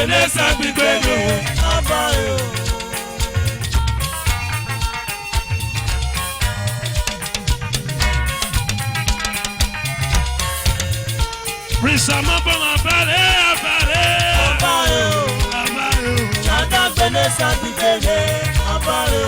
Benesa Bigwego, Abayo. Prince Amapa, Abayo. Chada Benesa Bigwego, Abayo.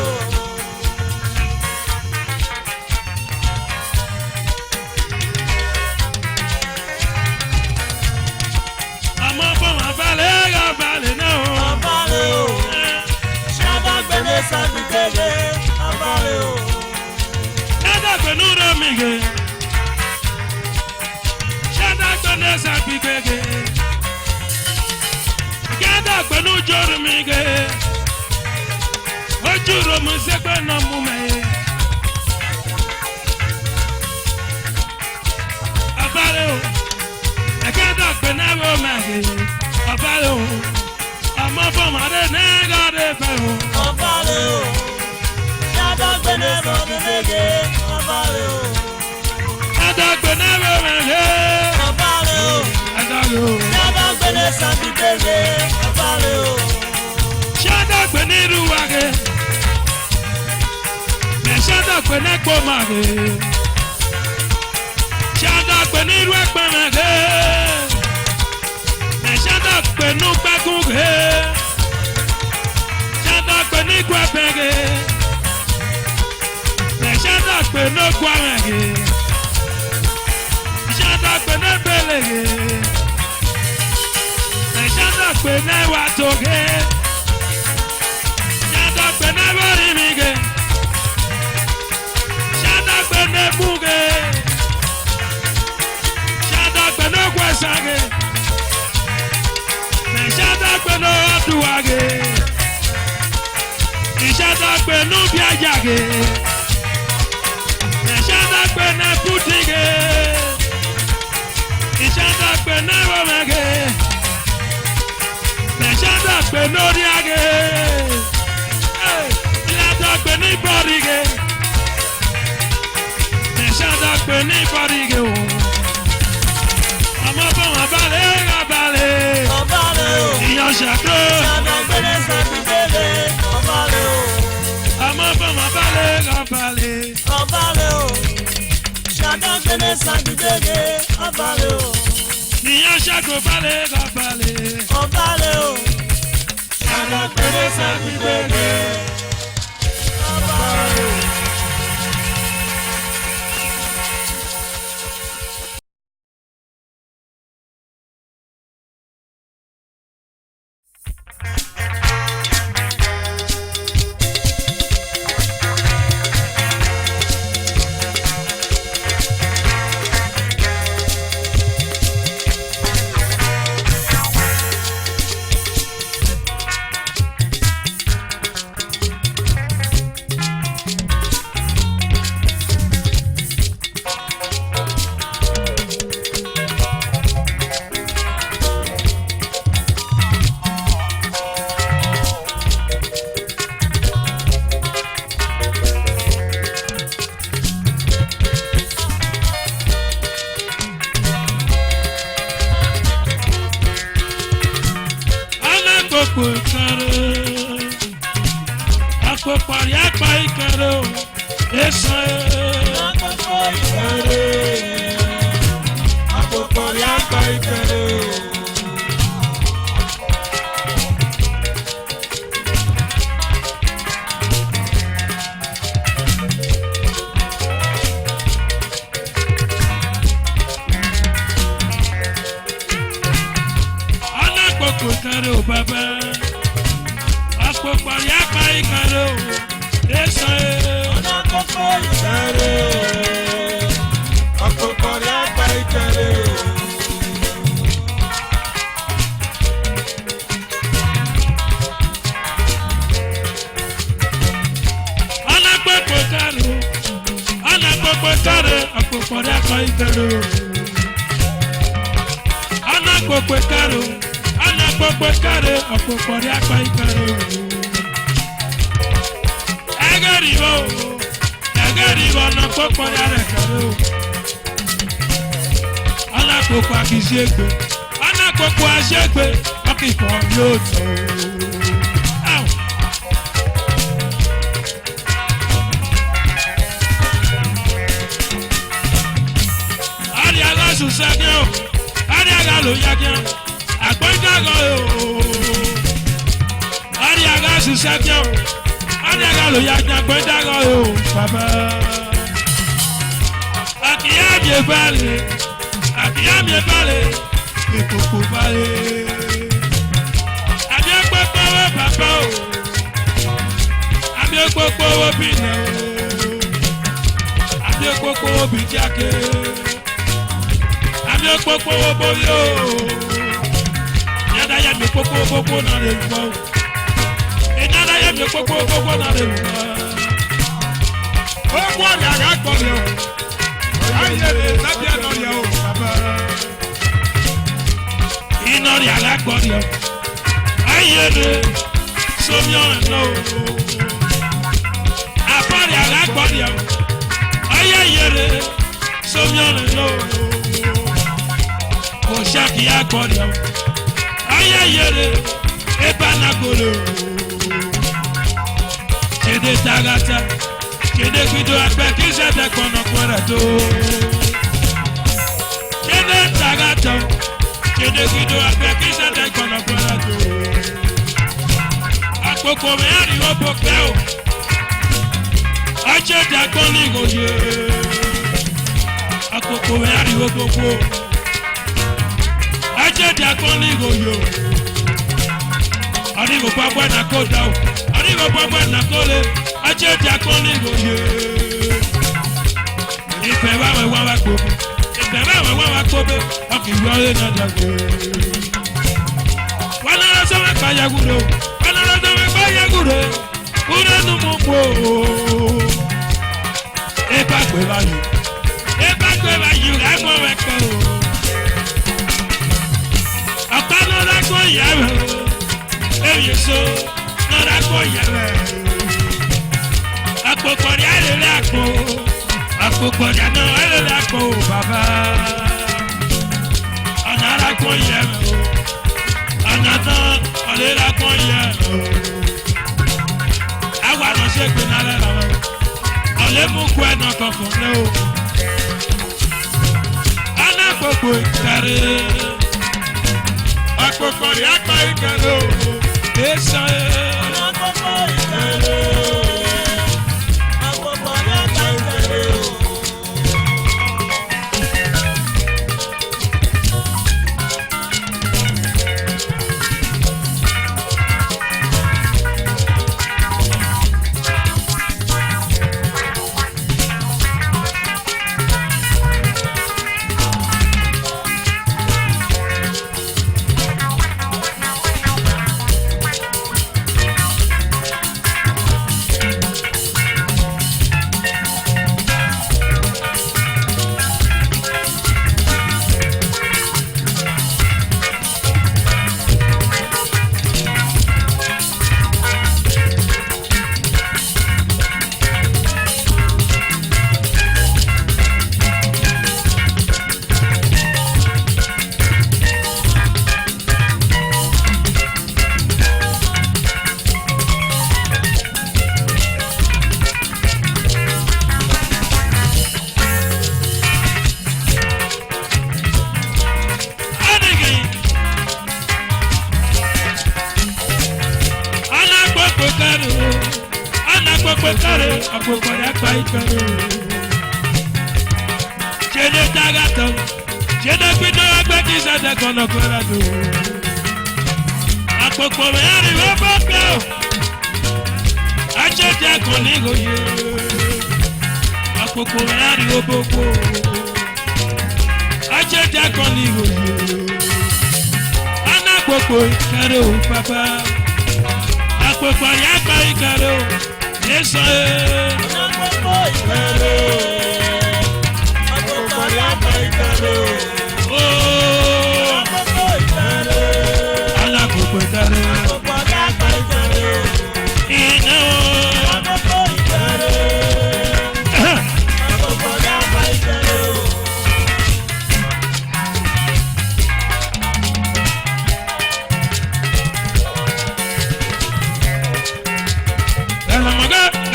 Sabitege, abaleo. Shada benura mige. Shada bene sabitege. Shada benu joru mige. Ojuro musebe na mume. Abaleo. Shada bene mige. Abaleo. Amafo mare nega de feo. Abaleo. Shada benero mege. Abaleo. Shada benero mege. Abaleo. Abaleo. Shada benesa bidege. Abaleo. Shada beniru wage. Me shada benekbo mage. Shada beniru ekpemege. Shada penu baguge, shada penu guapege, shada penu guamege, shada penu belege, shada penu watoge, shada penu barimige, shada penu buge, shada penu guasage. Ishada penu aduage, ishada penu biajage, ishada penu putige, ishada penu omege, ishada penu riage, ishada penu borige, ishada penu borige. Amabo abale. Shada Benesa Bigwego, Abaleo. Amaba Abaleo. Abaleo. Shada Benesa Bigwego, Abaleo. Shada Abaleo. Abaleo. Shada Benesa Bigwego, Abaleo. Aki kan yóò tó. Ari aláṣù sẹ́kẹ́ o, ari agalo yakẹ́, àgbẹ̀dàgọ̀ o. Ari aláṣù sẹ́kẹ́ o, ari agalo yakẹ́, àgbẹ̀dàgọ̀ o. Bàbá. Akiyami ebale, akiyami ebale, ekoko bale. Abi ekpokpo wo papa o, abi ekpokpo wo bina o, abi ekpokpo wo bijake, abi ekpokpo wo boyo. Yada ya mi ekpokpo wo bobo na le luwa o, inada ya mi ekpokpo wo bobo na le luwa. O gbọ́ ni aga gbọ́ ni o. Ayere sabia no ya o baba. Inori alagbori o. Ayere somio no. Afari alagbori o. Ayere somio no. Oshaki agbori o. Ayere ebanagolo. Kede tagata. Kede kido akpe kise de kono kwara to. Kede tagato. Kede kido akpe kise de kono kwara to. Akoko me ari obo peo. Ache da koni goye. Akoko me ari obo po. Ache da koni goye. Ari go papa na koda. Ari go papa na kole. Ache ti akoni goye. Ife wa wa kobe. Ife wa kobe. Oki wale na dago. Wana la so pa yagudo. Wana la so pa yagudo. Una no mo po. E pa pe ba yu. E pa pe ba yu ga mo we ko. Apa no la ko ya. E yeso no la ko ya. Akpokori alele akpo, akpokori ano alele akpo baba. Anara ko ye o, anana alele ko ye o. Awa no se pe na le la o, ale mu ku ena kankan le o. Ana gbogbo ikare, akpokori akpa ikare o, esa e. Ana gbogbo ikare.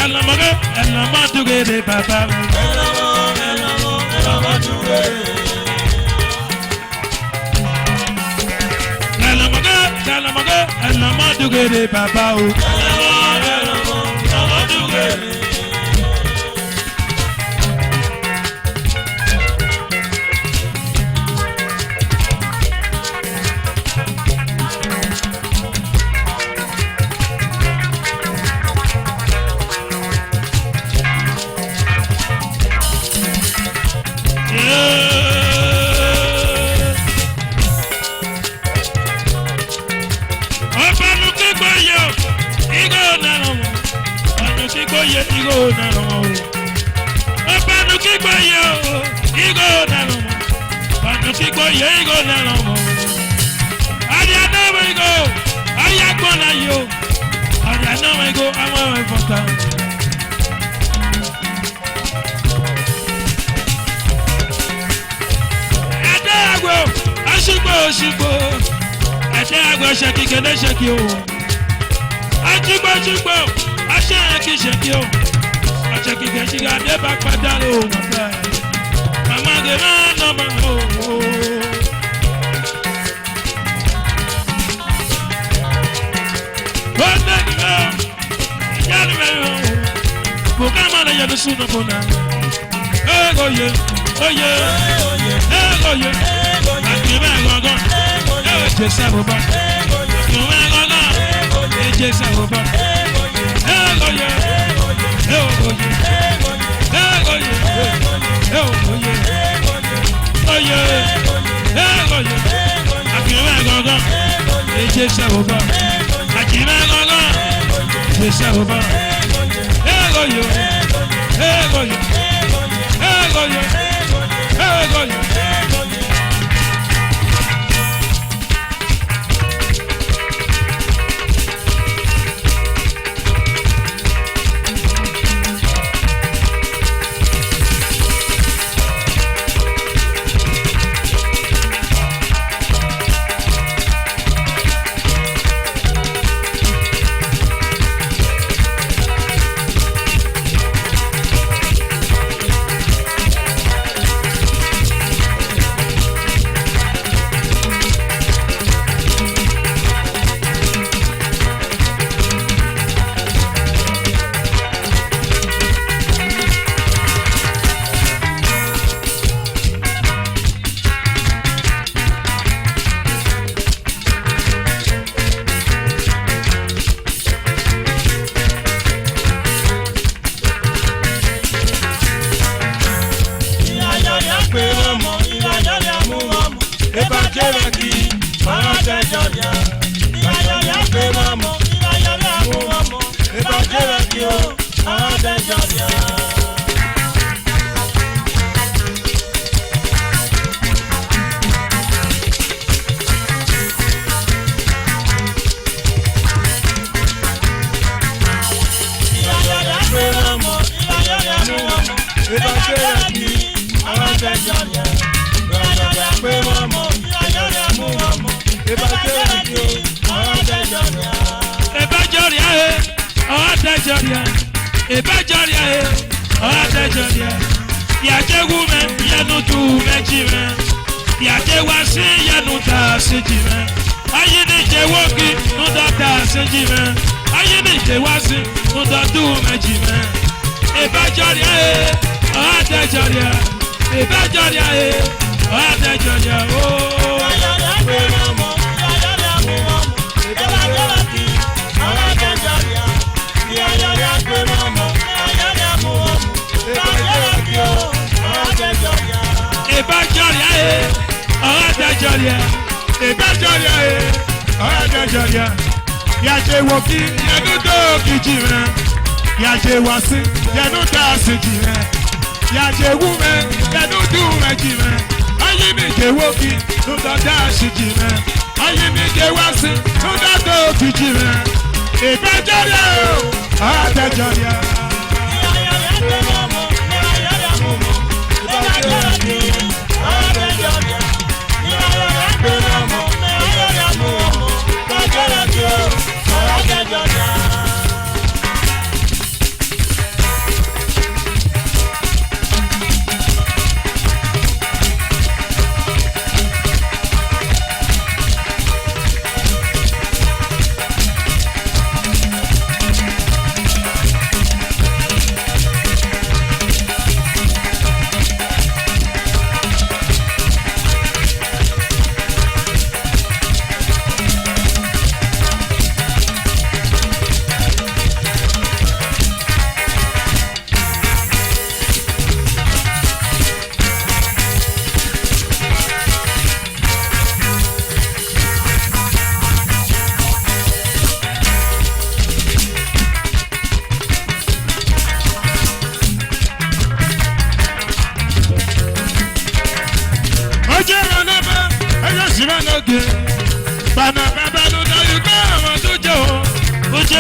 Elle m'a doué de papa. Elle m'a doué. Elle m'a doué de papa.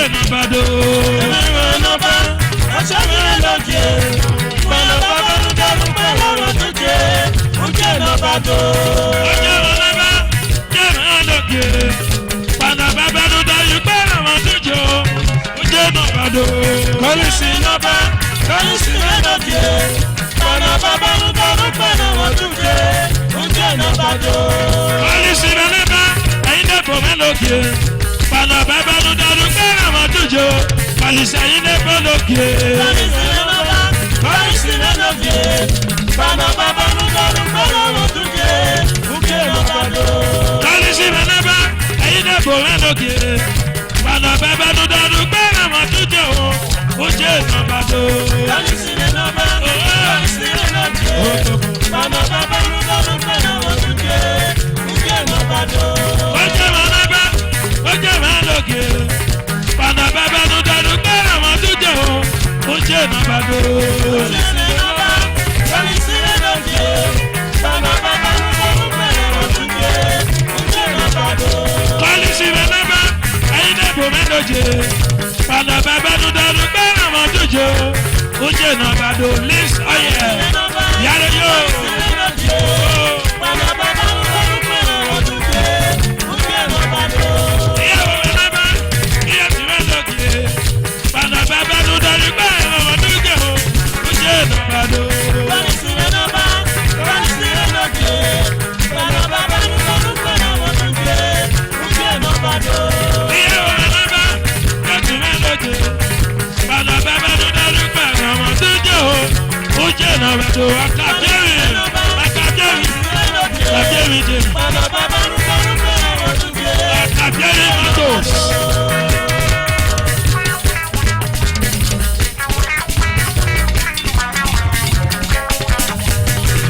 Uje nabado. Emere nọba, ọchọmire lókè. Pẹ̀lú bàbá ló dẹrù pẹ̀lú ọ̀rọ̀ tó jẹ́. Uje nọbado. Uje nọba, jẹ́rẹ̀ lókè. Pẹ̀lú bàbá ló dẹrù pẹ̀lú ọ̀rọ̀ tó jẹ́. Uje nọbado. Kọ́lísì nọba, kọ́lísì lókè. Pẹ̀lú bàbá ló dẹrù pẹ̀lú ọ̀rọ̀ tó jẹ́. Uje nọbado. Kọ́lísì nọba, ẹ̀yin dẹ́pọ̀ mẹ́lòkè. Pẹ̀lú bàbá ló dẹrù pẹ̀lú ọ̀rọ̀ tó jẹ́. Kọ́lísì ẹ̀yin dẹ́pọ̀ lókè. Kọ́lísì nọba, kọ́lísì lókè. Pẹ̀lú bàbá ló dẹrù pẹ̀lú ọ̀rọ̀ tó jẹ́. Uje nọbado. Kọ́lísì nọba, ẹ̀yin dẹ́pọ̀ mẹ́lòkè. Pẹ̀lú bàbá ló dẹrù pẹ̀lú ọ̀rọ̀ tó jẹ́. Uje nọbado. Kọ́lísì nọba, kọ́lísì lókè. Pẹ̀lú bàbá ló dẹrù pẹ̀lú ọ̀rọ̀ tó jẹ́. Uje nọbado. Oje manaba, oje maloke. Pana baba no daru para mo tuje o. Oje nabado. Kọ́lísì nọba, kọ́lísì lókè. Pẹ̀lú bàbá ló dẹrù pẹ̀lú ọ̀rọ̀ tó jẹ́. Uje nọbado. Polisi manaba, ayi de bo meloje. Pana baba no daru para mo tuje o. Oje nabado. Lis oye. Yare yo. Iya manaba, iya ti meloke. Pana baba no daru para mo tuje o. Oje nabado. Nabado akademi matos.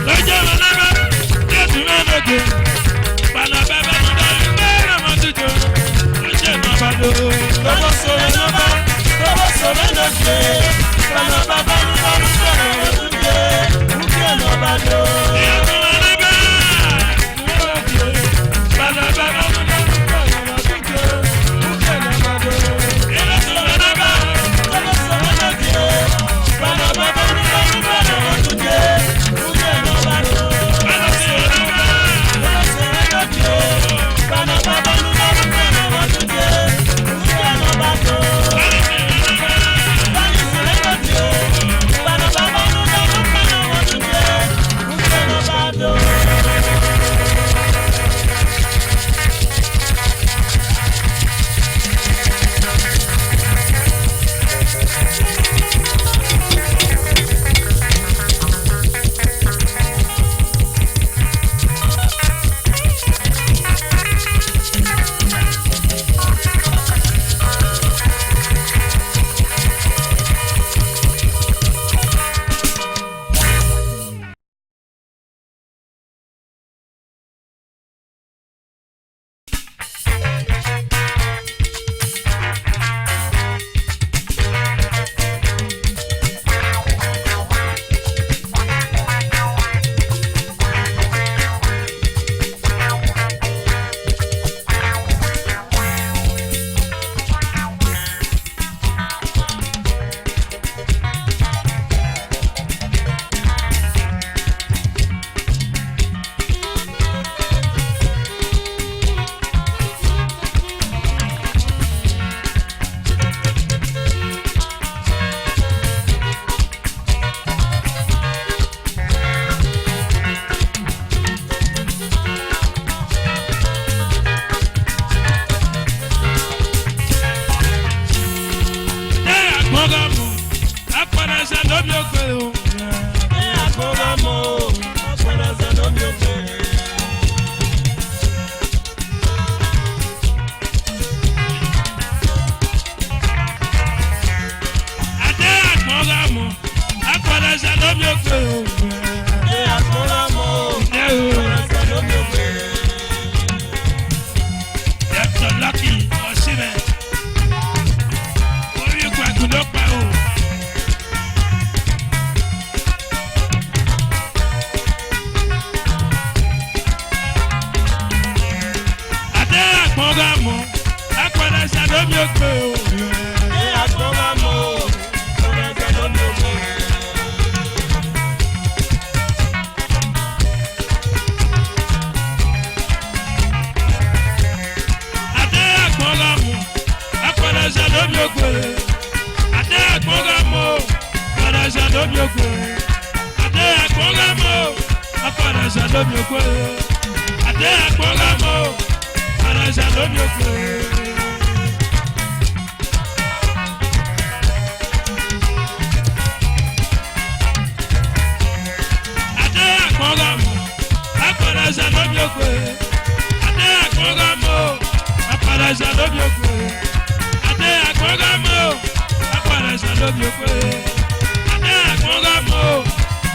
Lọ́jọ́ lọ́nàbà jẹ́sí mẹ́lòdì. Balababa ló darí bẹ́ẹ̀rẹ̀ mọ́ títò. Lọ́jọ́ nabado. Lọ́wọ́ sọ̀rọ̀ nọ́bà, lọ́wọ́ sọ̀rọ̀ lókè. Pẹ̀lú bàbá ló dẹrù pẹ̀lú ọ̀rọ̀ tó jẹ́. Uje nọbado. Ìyàtọ̀ lọ́nàbà. Balababa ló darí bẹ́ẹ̀rẹ̀ mọ́ títò. Lọ́jọ́ nabado. Ìyàtọ̀ lọ́nàbà. Lọ́wọ́ sọ̀rọ̀ lókè. Pẹ̀lú bàbá ló dẹrù pẹ̀lú ọ̀rọ̀ tó jẹ́. Uje nọbado. Lọ́wọ́ sọ̀rọ̀ lókè. Pẹ̀lú bàbá ló dẹrù pẹ̀lú ọ̀rọ̀ tó jẹ́. Uje nọbado. Mọ́gàmọ́, apẹ̀lẹ̀ ṣàdómi ògbé o. lómi ògbé. Adé àgbọ̀ngàmọ́, apàdásà lómi ògbé. Adé àgbọ̀ngàmọ́, apàdásà lómi ògbé. Adé àgbọ̀ngàmọ́, apàdásà lómi ògbé. Adé àgbọ̀ngàmọ́, apàdásà lómi ògbé. Adé àgbọ̀ngàmọ́, apàdásà lómi ògbé. Adé àgbọ̀ngàmọ́,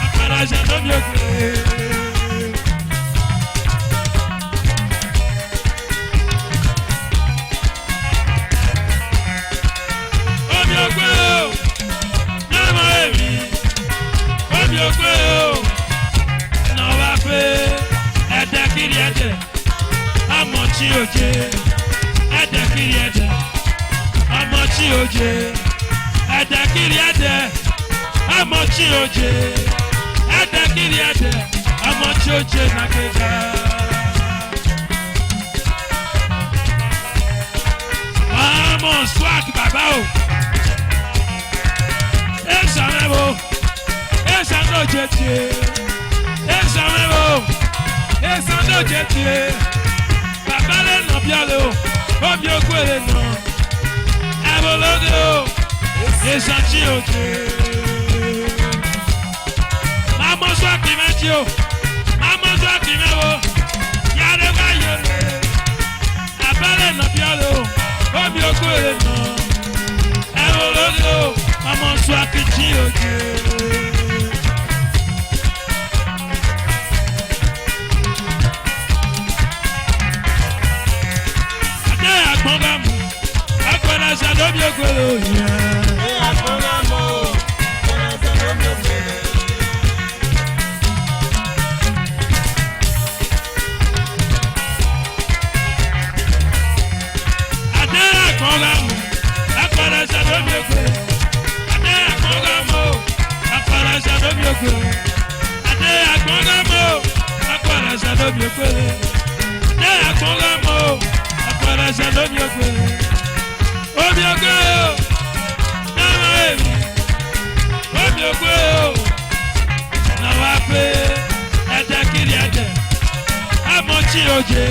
apàdásà lómi ògbé. Omi ògbé o, n'ọmọ èmi. Omi ògbé o, n'ọba pé ẹ̀dẹ̀ kiri ẹ̀dẹ̀, ọmọ tí o jẹ. Ẹ̀dẹ̀ kiri ẹ̀dẹ̀, ọmọ tí o jẹ. Ẹ̀dẹ̀ kiri ẹ̀dẹ̀, ọmọ tí o jẹ. Ẹ̀dẹ̀ kiri ẹ̀dẹ̀, ọmọ tí o jẹ n'akeka. Ọmọ swag bàbá o. Esa mẹ́wo, esa no jẹ tiẹ̀. Esa mẹ́wo, esa no jẹ tiẹ̀. Bàbá lè nà bí ọ̀lẹ́ o, omi ògbé lè nà. Ẹ̀bùn lóde o, esa tí o jẹ. Máa mọ swag méjì o, máa mọ swag mẹ́wo. Yàrá bá yẹ lè. Bàbá lè nà bí ọ̀lẹ́ o, omi ògbé lè nà. Ẹ̀bùn lóde o, máa mọ swag tí o jẹ. Adé àgbọ̀ngàmọ́, apàdásà lómi ògbé lóyè. Adé àgbọ̀ngàmọ́, apàdásà lómi ògbé. Adé àgbọ̀ngàmọ́, apàdásà lómi ògbé. Adé àgbọ̀ngàmọ́, apàdásà lómi ògbé. Adé àgbọ̀ngàmọ́, apàdásà lómi ògbé. Omi ògbé o, n'ọmọ èmi. Omi ògbé o, n'ọba pé ẹ̀dẹ̀ kiri ẹ̀dẹ̀, ọmọ tí o jẹ.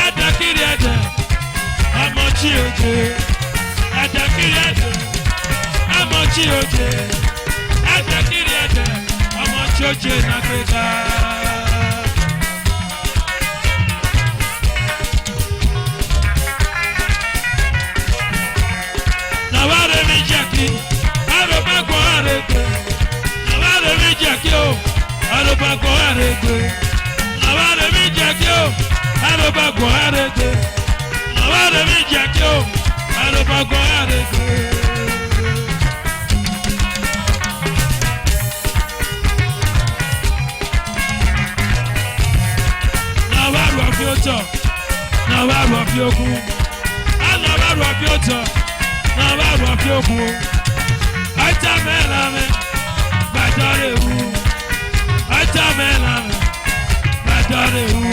Ẹ̀dẹ̀ kiri ẹ̀dẹ̀, ọmọ tí o jẹ. Ẹ̀dẹ̀ kiri ẹ̀dẹ̀, ọmọ tí o jẹ. Ẹ̀dẹ̀ kiri ẹ̀dẹ̀, ọmọ tí o jẹ n'akeka. Nàwárẹ̀ mi jẹ́ kí arúgbó àrègbè. Nàwárẹ̀ mi jẹ́ kí o arúgbó àrègbè. Nàwárẹ̀ mi jẹ́ kí o arúgbó àrègbè. Nàwárẹ̀ mi jẹ́ kí o arúgbó àrègbè. Nàwárẹ̀ ọ̀fi ọ̀tọ̀, nàwárẹ̀ ọ̀fi okun. Nàwárẹ̀ ọ̀fi ọ̀tọ̀, nàwárẹ̀ ọ̀fi okun. Ọ̀tá mẹ́la mẹ́, gbàdọ̀rẹ̀ wù. Ọ̀tá mẹ́la mẹ́, gbàdọ̀rẹ̀ wù.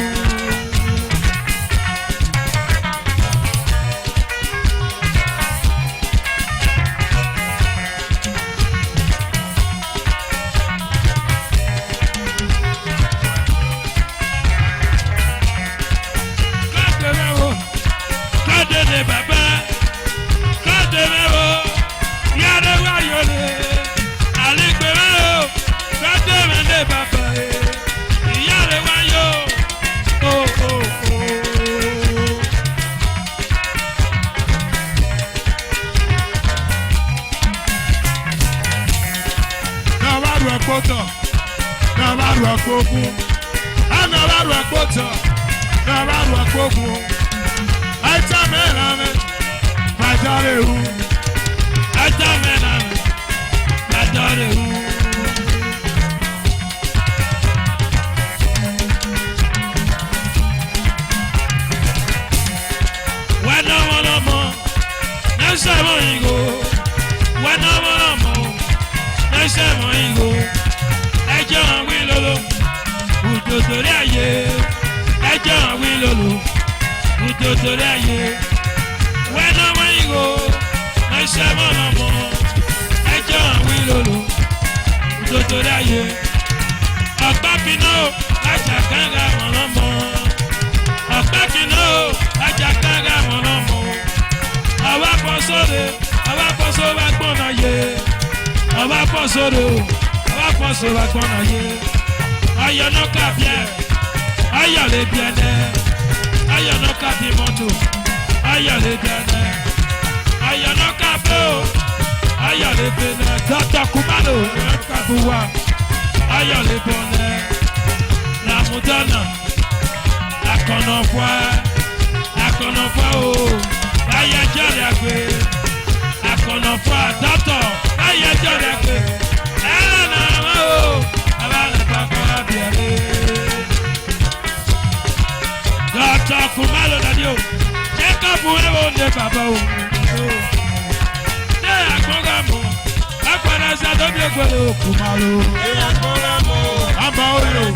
Kọ́dé mẹ́wo, kọ́dé ní bàbá. Kọ́dé mẹ́wo, yàrá wáyọ̀ lé. Àlìgbé mẹ́wo, kọ́dé mẹ́lẹ̀ bàbá yẹ. Ìyàrá wáyọ̀, o o o. Nàwárù ẹ̀kọ́tọ̀, nàwárù ẹ̀kọ́kùn. Nàwárù ẹ̀kọ́tọ̀, nàwárù ẹ̀kọ́kùn. Ẹ̀ta mẹ́la mẹ́, gbàdọ̀rẹ̀ wù. Ẹ̀ta mẹ́la mẹ́, gbàdọ̀rẹ̀ wù. Wẹ́nà wọ́lọ́mọ, n'ẹsẹ̀ mọ́ ìgò. Wẹ́nà wọ́lọ́mọ, n'ẹsẹ̀ mọ́ ìgò. Ẹjọ́ àwọn ìlòlò, ùtòtòrí ayé. Ẹjọ́ àwọn ìlòlò, ùtòtòrí ayé. Wẹ́nà wọ́n ìgò, n'ẹsẹ̀ mọ́ lọ́mọ. Ẹjọ́ àwọn ìlòlò, Ajakaga mọ̀lọ́mọ́. Ọ̀pẹ́ kìnnà o, ajakaga mọ̀lọ́mọ́. Àwa pọ̀ sóde, àwa pọ̀ sóde wá gbọ́nà yé. Àwa pọ̀ sóde o, àwa pọ̀ sóde wá gbọ́nà yé. Ayọ̀nà kàbíẹ̀, ayọ̀lẹ̀ bíẹ̀nẹ̀. Ayọ̀nà kàbí mọ́tò, ayọ̀lẹ̀ bíẹ̀nẹ̀. Ayọ̀nà kàbí o, ayọ̀lẹ̀ bíẹ̀nẹ̀. Dr. Kumalo, Kabuwa, ayọ̀lẹ̀ bíẹ̀nẹ̀. Lamudana, akọ̀nàfọ́ o, ayẹjọ́rẹ̀ àgbẹ̀, akọ̀nàfọ́ àdọ́tọ̀, ayẹjọ́rẹ̀ àgbẹ̀, ẹ̀rọ̀nà àwọn o, abálẹ̀pàpọ̀ abìẹ̀rẹ̀. Dr. Kumalo dadi o, Jacob Ewo ne bàbá o, ṣé àgbọ̀ngàn mọ̀, akọ̀nà sàdọ́bí egbèrè o Kumalo. Ṣé àgbọ̀ngàn mọ̀, àbá oyè o.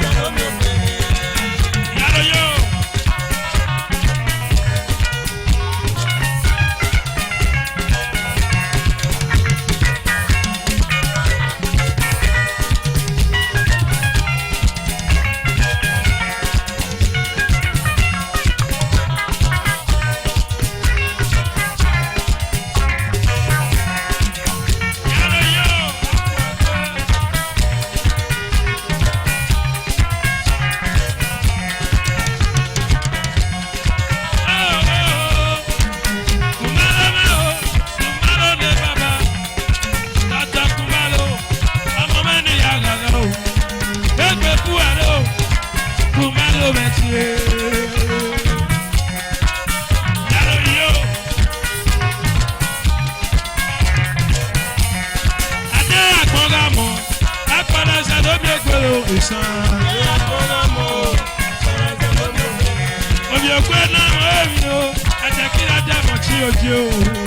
Yo.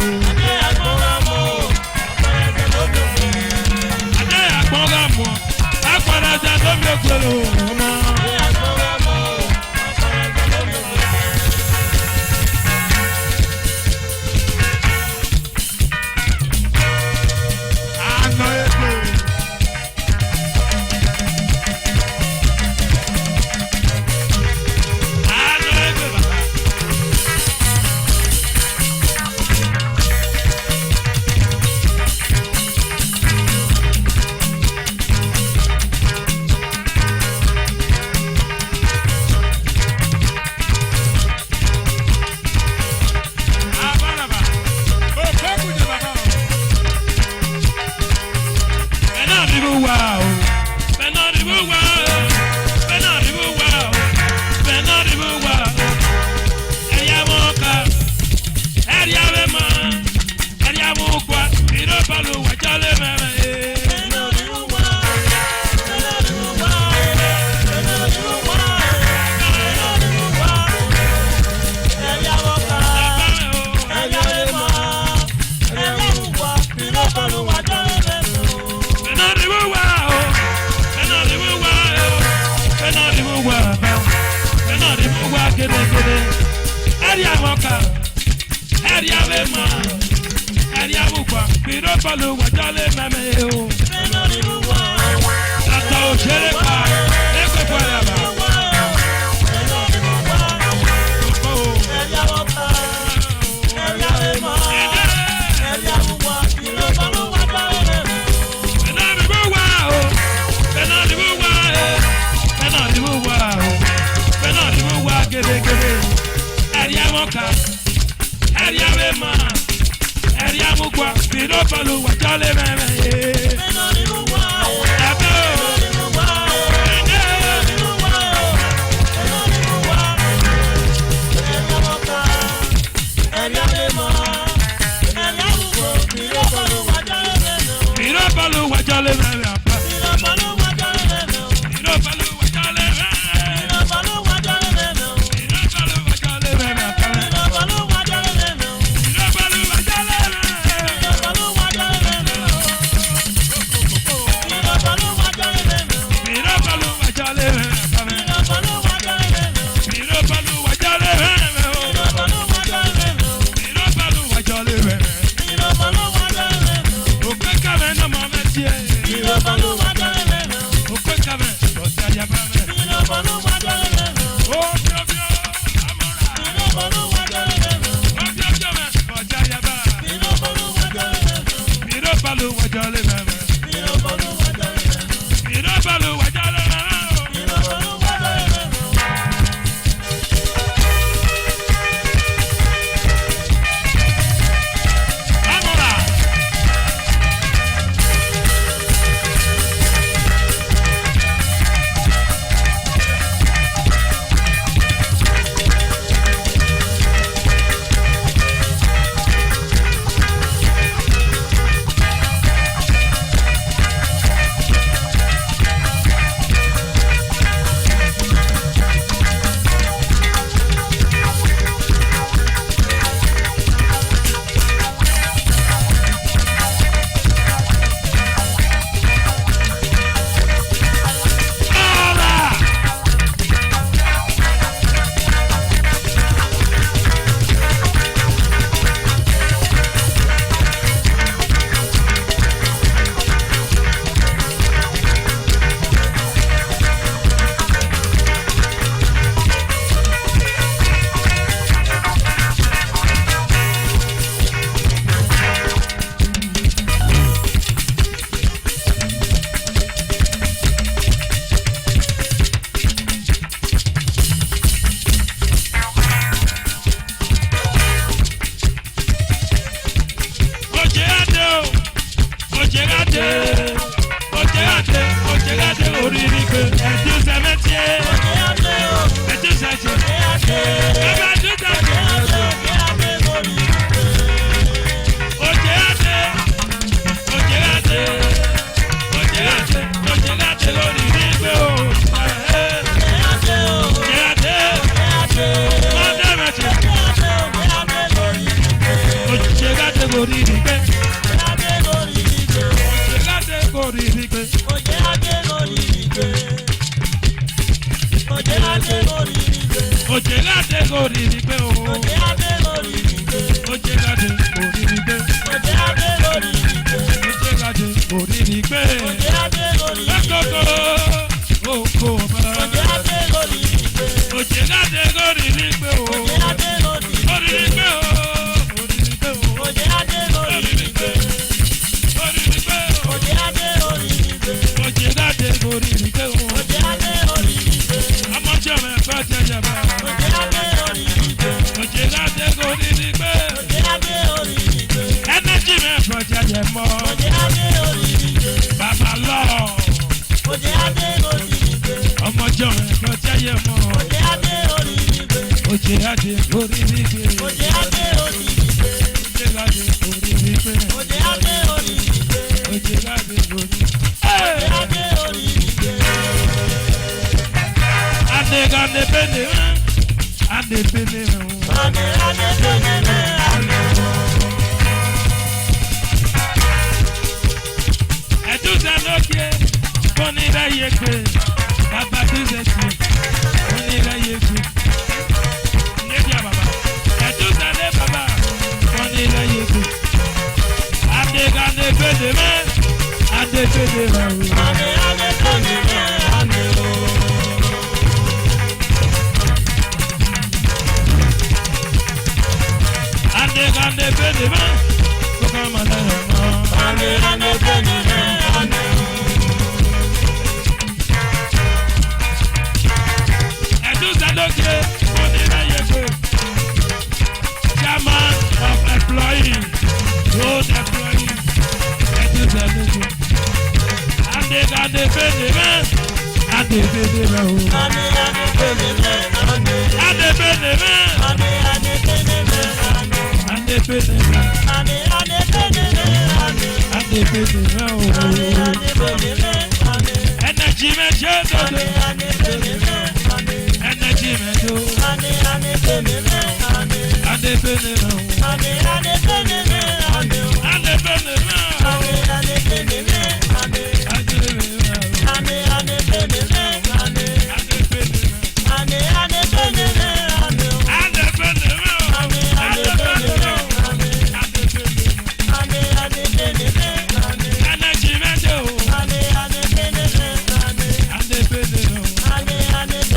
Ane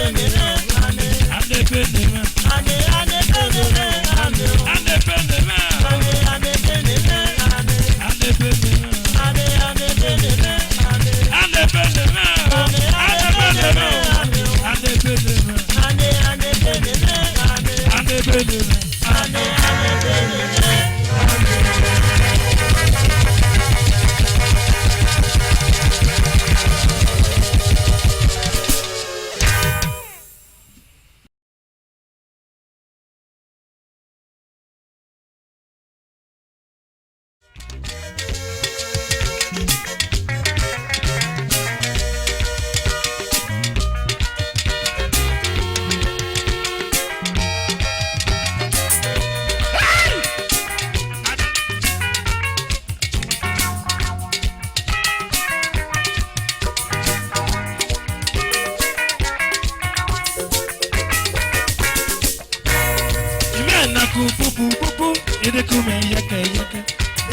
ekume yeke yeke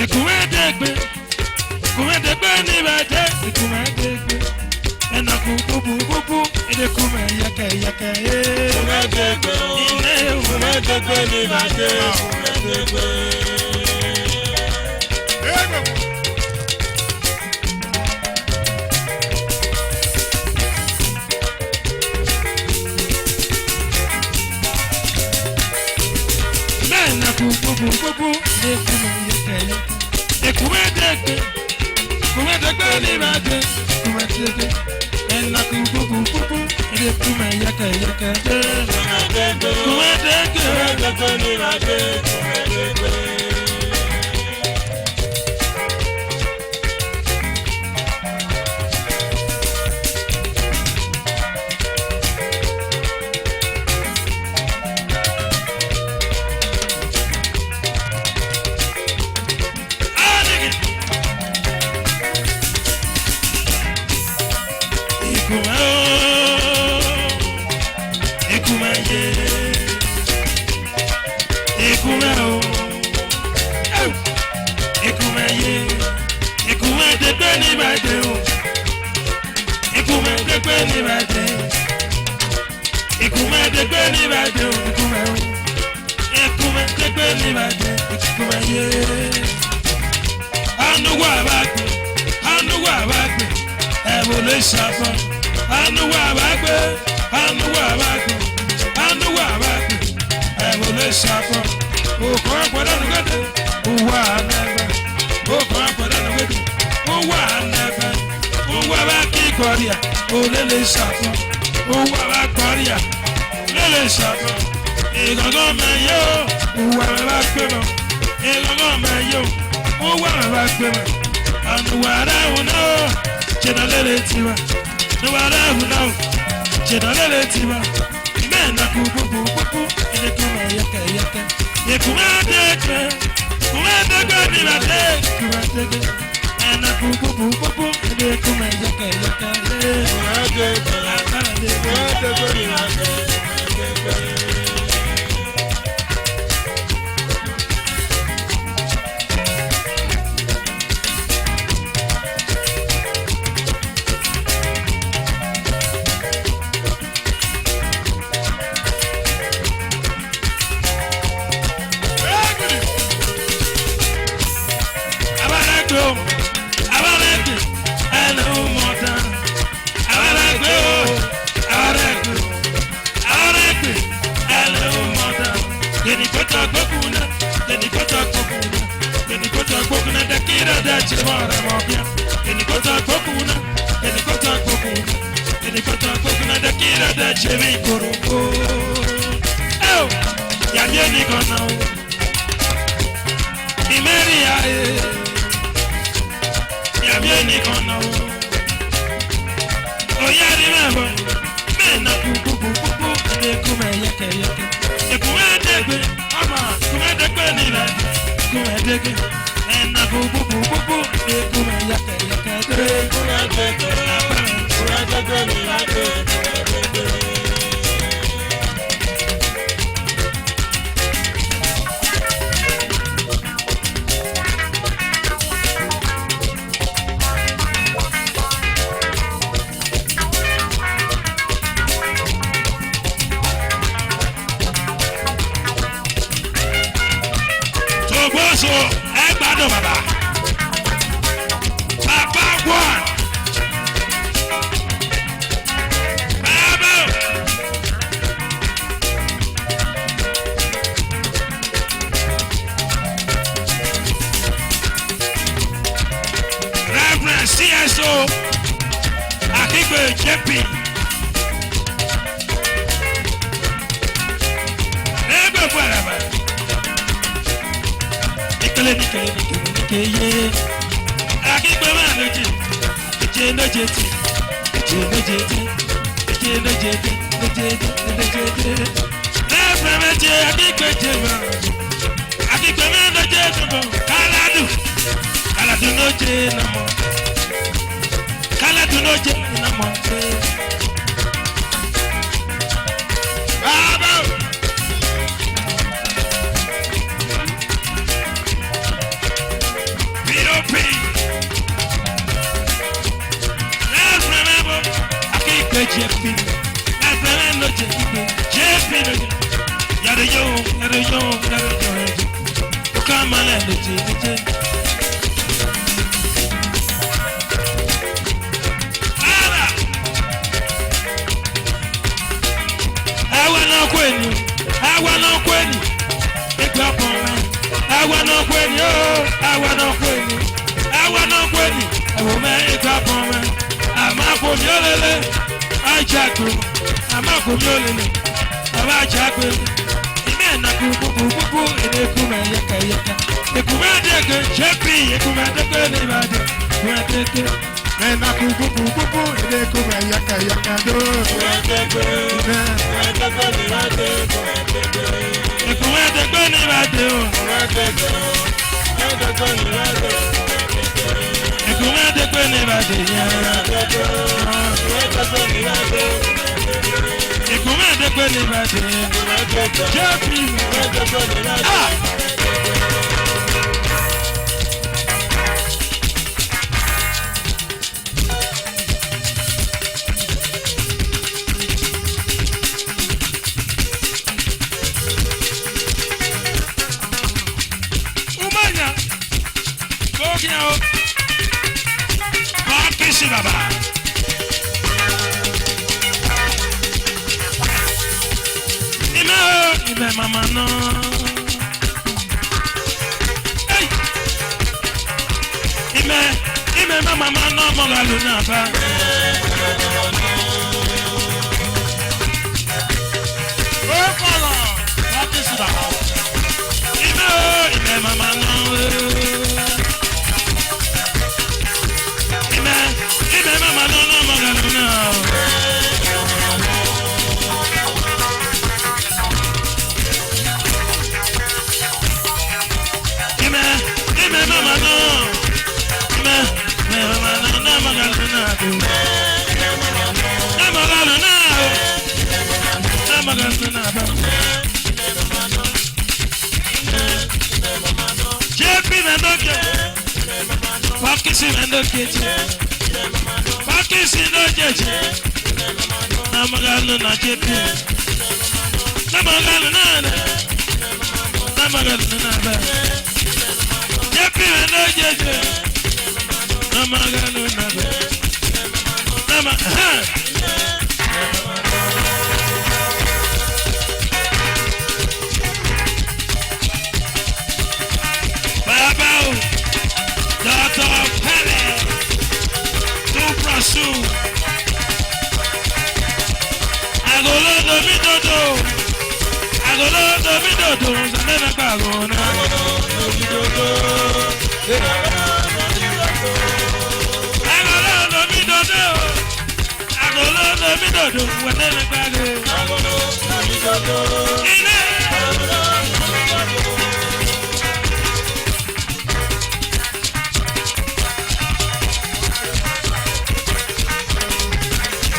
ekume degbe ni bade ekume degbe ena kubu bubu ekume yeke yeke ekume degbe ine ekume degbe ni bade ekume degbe. Bubu, ekume degbe ni bade, ekume degbe, ena bubu, ekume yeke yeke, ekume degbe ni bade, ekume degbe. JP. Ẹgbẹ̀rẹ̀ ló jẹ ìgbé. JP ló jẹ. Yàrá yóò. Ó ká malẹ̀ ló jẹ. Awa náà kú ẹni. Ẹgbẹ́ ọkọ̀ rẹ̀. Awa náà kú ẹni. Ẹ̀wọ̀n mẹ́ ẹgbẹ́ ọkọ̀ rẹ̀. Àmọ́ kò ní olèlè. Àjàgbé. Àmọ́ kò ní olèlè. Bàbá àjàgbé. Ìmẹ̀ ẹ̀nàkú gbogbo ìdẹ́kùn mẹ́ yẹkẹyẹkẹ. Èkùnmẹ́ ẹ̀dẹ́gẹ̀ JP. Èkùnmẹ́ ẹ̀dẹ́gẹ̀ ní Ìbàdàn. Ẹ̀dẹ́gẹ̀. Ẹ̀nàkú gbogbo ìdẹ́kùn mẹ́ yẹkẹyẹkẹ. Èkùnmẹ́ ẹ̀dẹ́gẹ̀ ní Ìbàdàn. Èkùnmẹ́ ẹ̀dẹ́gẹ̀ ní Ìbàdàn. Èkùnmẹ́ ẹ̀dẹ́gẹ̀ ní Ìbàdàn. JP. Baba. Ime mama no. Hey. Ime mama no mo la luna ba. Oh kolo, what is that? Ime mama no. Mama no magaluna. Ime mama no. Ime mama no magaluna. Magaluna. JP mendoke. Pakisi mendoke. Pakisi no jeje. Namagalu na JP. Namagalu na. JP no jeje. Namagalu na. Baba, daughter of Pele. Pursue. Agolo domidodo. Agolo domidodo. Zanena kagona. Agolo domidodo. Agolo domidodo. Agolo domidodo. Zanena kagona. Agolo domidodo. Ine.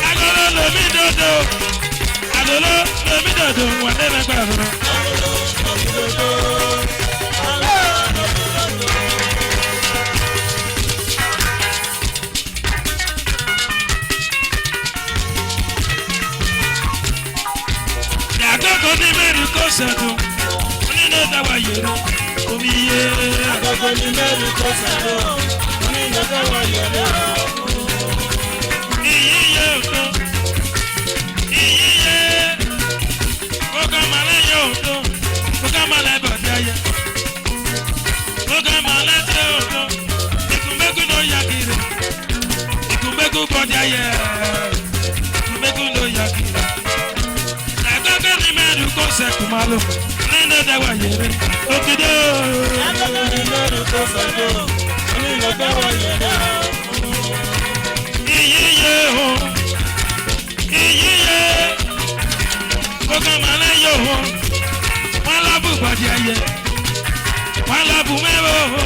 Agolo domidodo. Agolo domidodo wande na gbàgbọ́. Àkókò ní mẹ́rin kò sẹ́dùn nínú ìdáwà yẹ̀rọ omi yé. Àkókò ní mẹ́rin kò sẹ́dùn nínú ìdáwà yẹ̀rọ. Ìyíyẹ òtó. Kumalo, nene dawa yere, okido. Akoko ni meru ko sado, nene dawa yere. Iyiye ho, iyiye. Koka mala yo ho, wala bu badi aye, wala bu mewo ho,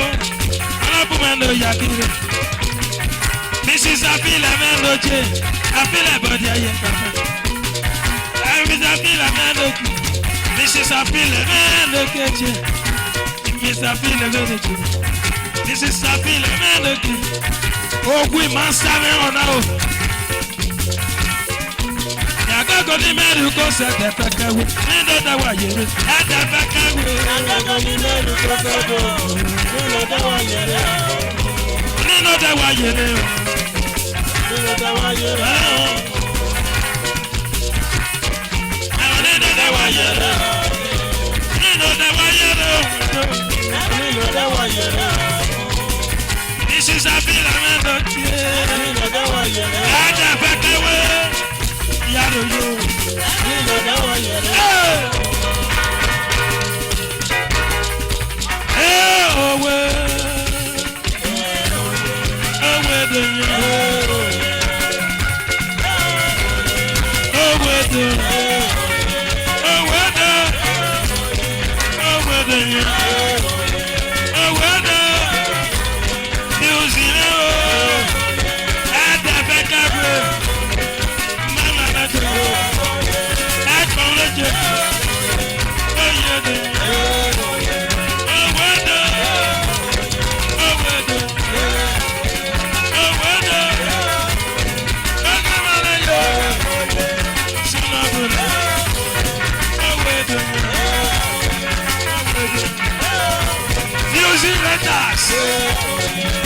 wala bu mendo yakire. Mrs. Afila mendo che, Afila badi aye kafa. Mrs. Afila mendo ki. Mrs. Afile mendokeje. Mrs. Afile mendokeje. Mrs. Afile mendokeje. Ogui mansame ona o. Agago ni meru ko se te pekawe. Nino da wa yere. Ada pekawe. Agago ni meru ko se do. Nino da wa yere. Nino da wa yere. Nino da wa yere. Nino da wa yere. Nino da wa yere. Nino da wa yere. This is a filament of Nino da wa yere. Ada pekawe. Yaro yo. Nino da wa yere. Owe. Owe de yo. Owe de. Owe de. Owe de yo. Owe de. Music. Ada pekawe. Mama na to. Acknowledge. Oye de. Music let us.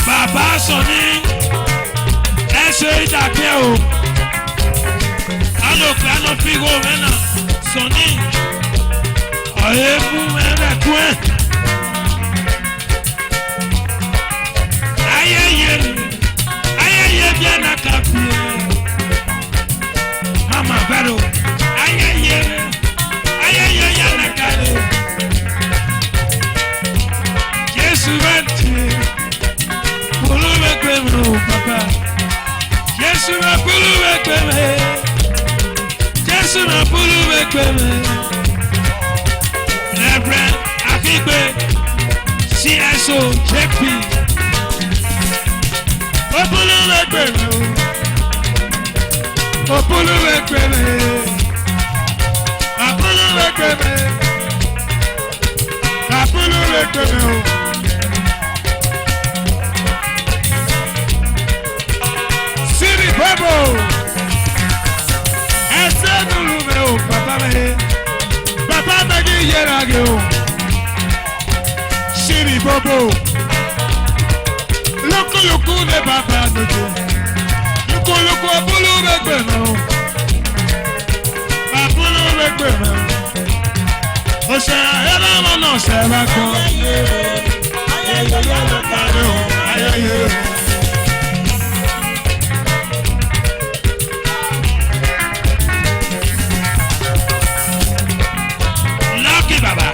Baba Sonny, ese idakeo. Ano plano figo mena Sonny. Oyebu mena kwe. Ayeye bien akapie. Mama Vero. Ayeye yana kale. Yesu venti. Puluwe kweme papa. Yesu na puluwe kweme. Yesu na puluwe kweme. Reverend Akigbe CSO JP. Opuluwe kweme. Opuluwe kweme. Apuluwe kweme. Apuluwe kweme. Bobo, ese nulume o papa me gi yerage o. Shiri bobo, loko ne papa noje, loko abulu megbe no, abulu megbe no. O sea, era no se va con. Lucky Baba.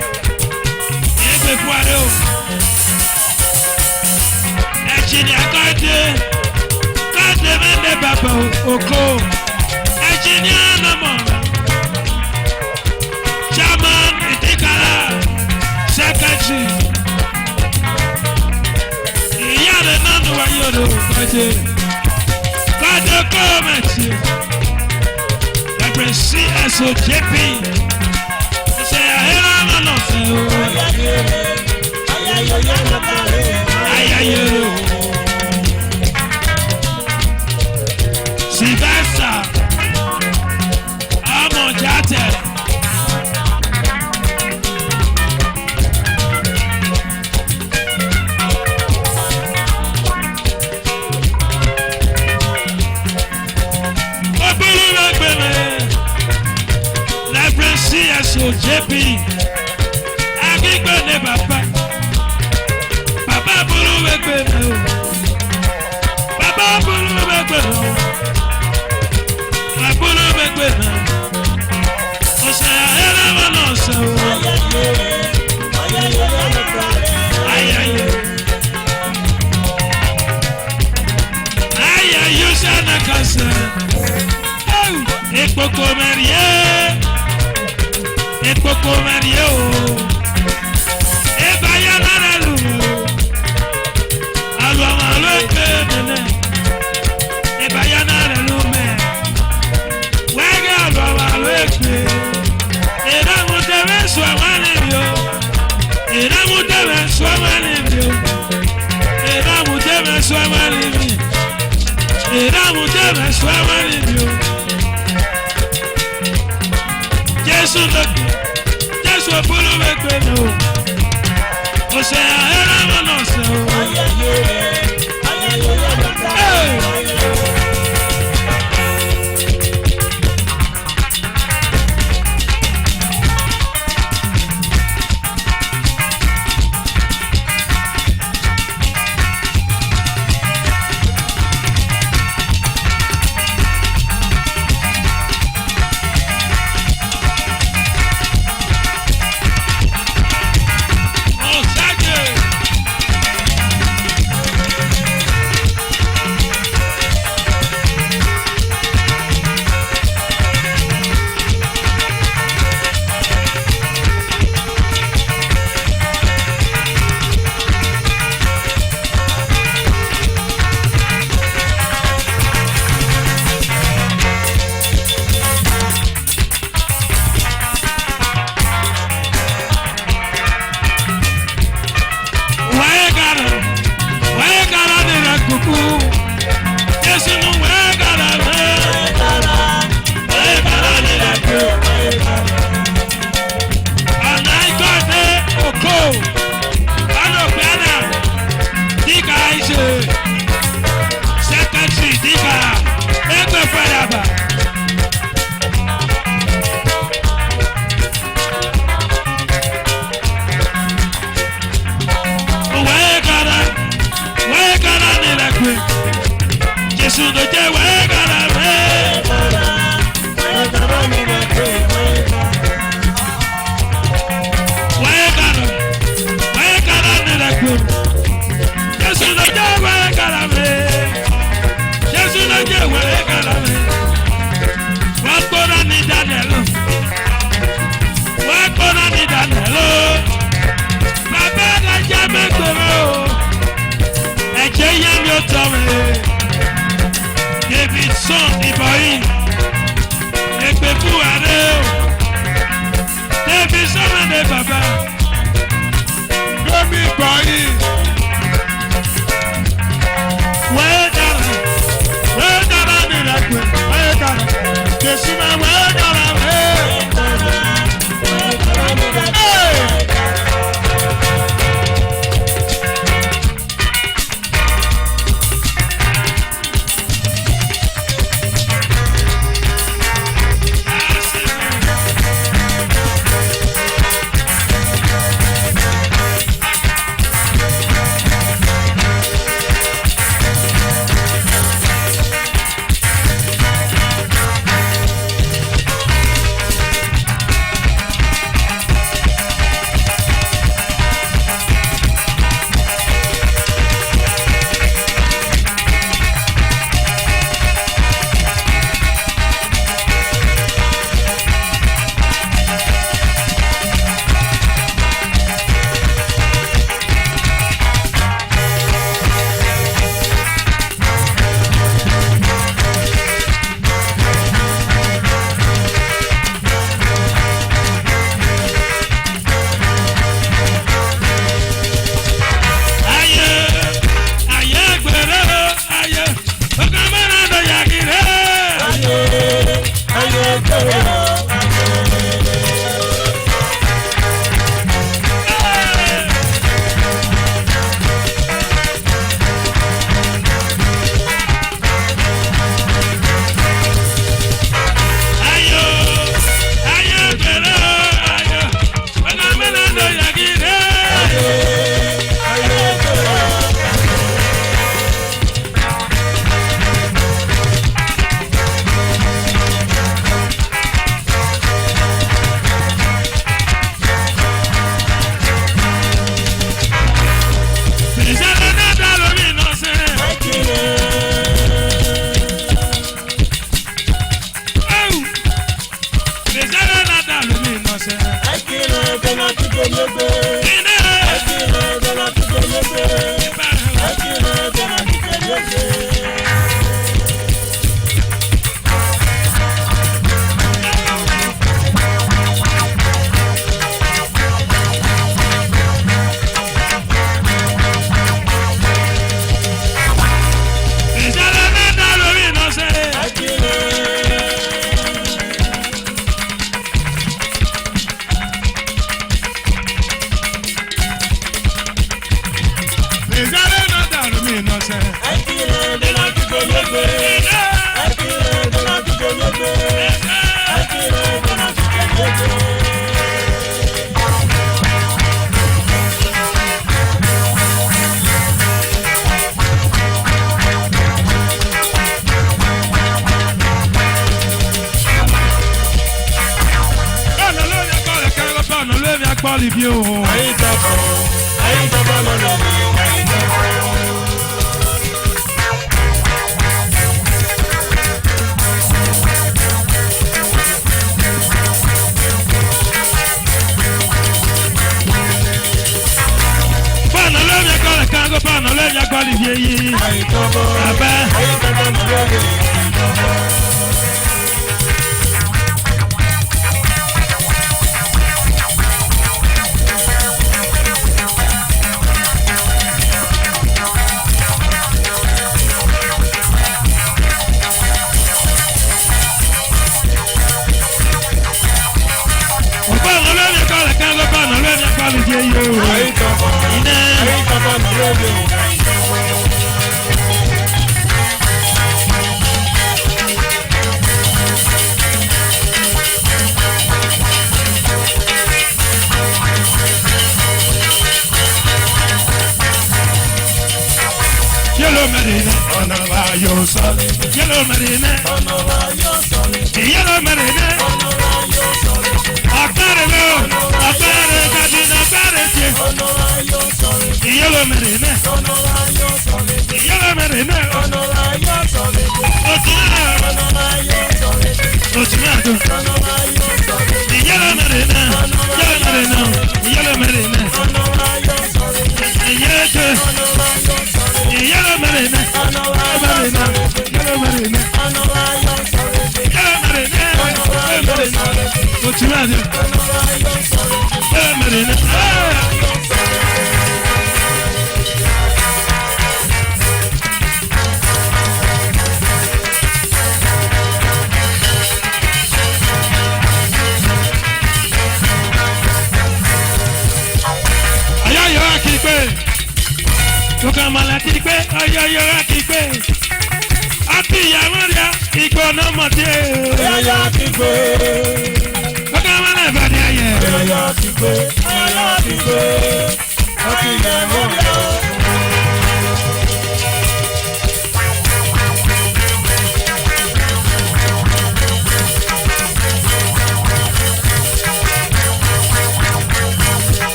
Ebe fuare o. Echini akade. Kade mende baba oko. Echini anamo. Chairman Itikala. Secretary. Iyare nanu wa yodo kade. Kade kometi. Reverend CSOJP. Say ahera no se o. Ayayero. Sylvester. Amo jate. CSOJP Agigbene Baba Baba Bulu Wegbene Baba Bulu Wegbene Baba Bulu Wegbene Ose ahera wana ose o Ayaye Ayaye Yusana Kase Ekpoko Merie Ekpoko Mario, Ebaya Naralu, Alwamalo Ekpene, Ebaya Naralu me, Wega Alwamalo Ekpene, Eramutebe Swamanibio, Eramutebe Swamanibio, Eramutebe Swamanibio, Eramutebe Swamanibio, Jesu Loki. Jesu Bulu Wegbene o. Ose ahera wana ose o.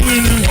Marina.